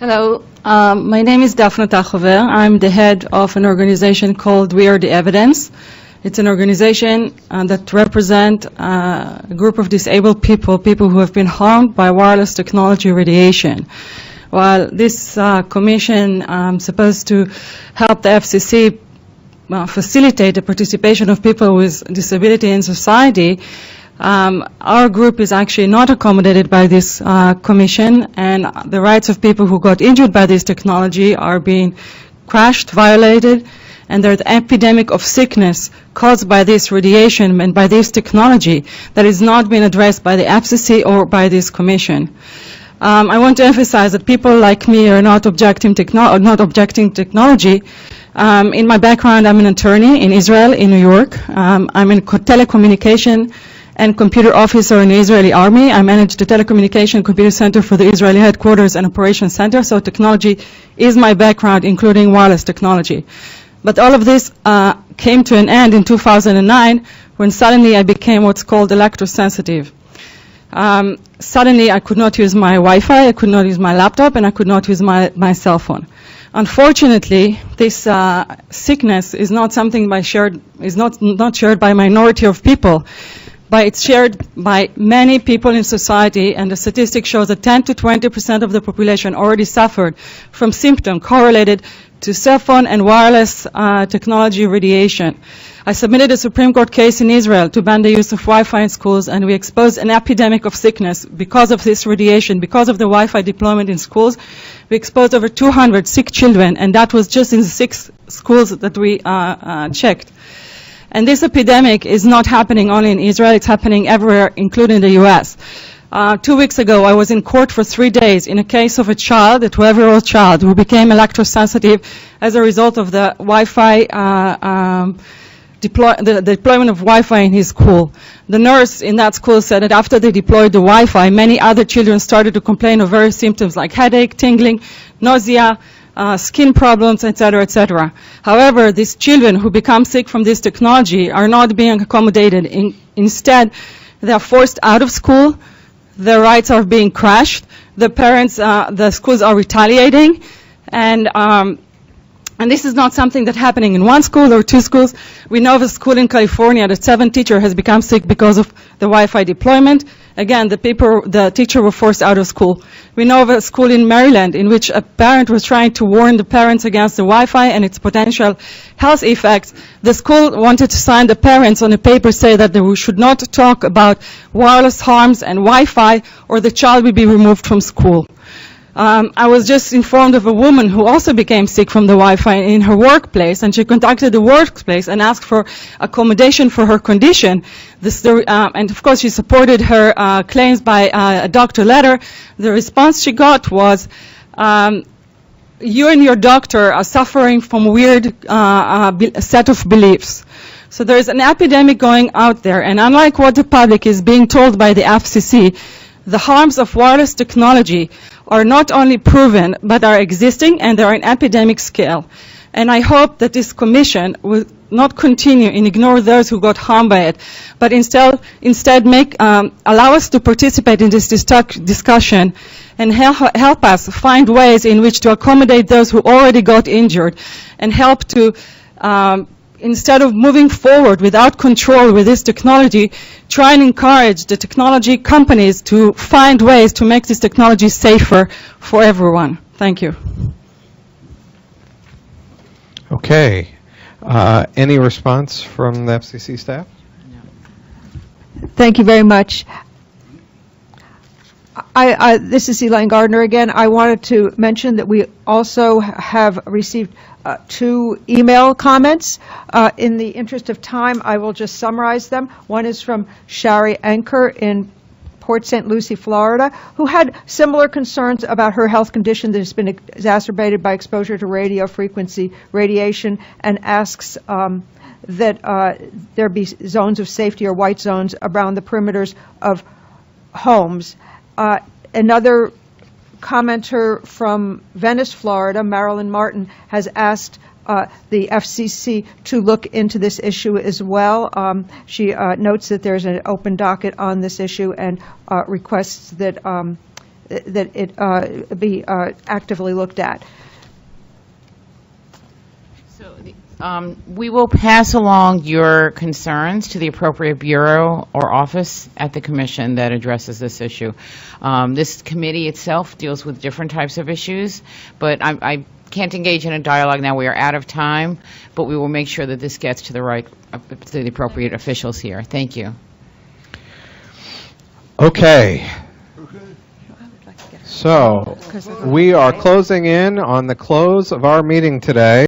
Hello, my name is Daphne Tachover. I'm the head of an organization called We Are the Evidence. It's an organization that represents a group of disabled people who have been harmed by wireless technology radiation. While this commission is supposed to help the FCC facilitate the participation of people with disability in society, our group is actually not accommodated by this commission, and the rights of people who got injured by this technology are being crushed, violated, and there's an epidemic of sickness caused by this radiation and by this technology that is not being addressed by the FCC or by this commission. I want to emphasize that people like me are not objecting technology. In my background, I'm an attorney in Israel, in New York. I'm a telecommunication and computer officer in the Israeli army. I manage the telecommunication computer center for the Israeli headquarters and operations center, so technology is my background, including wireless technology. But all of this came to an end in 2009 when suddenly I became what's called electrosensitive. Suddenly I could not use my Wi-Fi, I could not use my laptop, and I could not use my cell phone. Unfortunately, this sickness is not something not shared by a minority of people, but it's shared by many people in society, and the statistic shows that 10 to 20% of the population already suffered from symptoms correlated to cell phone and wireless technology radiation. I submitted a Supreme Court case in Israel to ban the use of Wi-Fi in schools, and we exposed an epidemic of sickness because of this radiation, because of the Wi-Fi deployment in schools. We exposed over 200 sick children, and that was just in the 6 schools that we checked. And this epidemic is not happening only in Israel, it's happening everywhere, including the US. 2 weeks ago, I was in court for 3 days in a case of a child, a 12-year-old child, who became electrosensitive as a result of the Wi-Fi, the deployment of Wi-Fi in his school. The nurse in that school said that after they deployed the Wi-Fi, many other children started to complain of various symptoms like headache, tingling, nausea, skin problems, etc., etc. However, these children who become sick from this technology are not being accommodated. Instead, they are forced out of school. Their rights are being crushed. The parents, the schools are retaliating, and this is not something that's happening in 1 school or 2 schools. We know of a school in California that 7 teachers has become sick because of the Wi-Fi deployment. Again, the teacher was forced out of school. We know of a school in Maryland in which a parent was trying to warn the parents against the Wi-Fi and its potential health effects. The school wanted to sign the parents on a paper say that they should not talk about wireless harms and Wi-Fi or the child will be removed from school. I was just informed of a woman who also became sick from the Wi-Fi in her workplace, and she contacted the workplace and asked for accommodation for her condition. And of course, she supported her claims by a doctor letter. The response she got was, you and your doctor are suffering from weird set of beliefs. So there is an epidemic going out there, and unlike what the public is being told by the FCC, the harms of wireless technology are not only proven, but are existing, and they are an epidemic scale. And I hope that this commission will not continue and ignore those who got harmed by it, but instead allow us to participate in this discussion and help us find ways in which to accommodate those who already got injured, and help to instead of moving forward without control with this technology, try and encourage the technology companies to find ways to make this technology safer for everyone. Thank you. Okay. Any response from the FCC staff? Thank you very much. This is Elaine Gardner again. I wanted to mention that we also have received 2 email comments. In the interest of time, I will just summarize them. One is from Shari Anker in Port St. Lucie, Florida, who had similar concerns about her health condition that has been exacerbated by exposure to radio frequency radiation, and asks that there be zones of safety or white zones around the perimeters of homes. Another commenter from Venice, Florida, Marilyn Martin, has asked the FCC to look into this issue as well. She notes that there's an open docket on this issue and requests that that it be actively looked at. We will pass along your concerns to the appropriate bureau or office at the commission that addresses this issue. This committee itself deals with different types of issues, but I can't engage in a dialogue now. We are out of time, but we will make sure that this gets to the appropriate officials here. Thank you. Okay. So we are closing in on the close of our meeting today.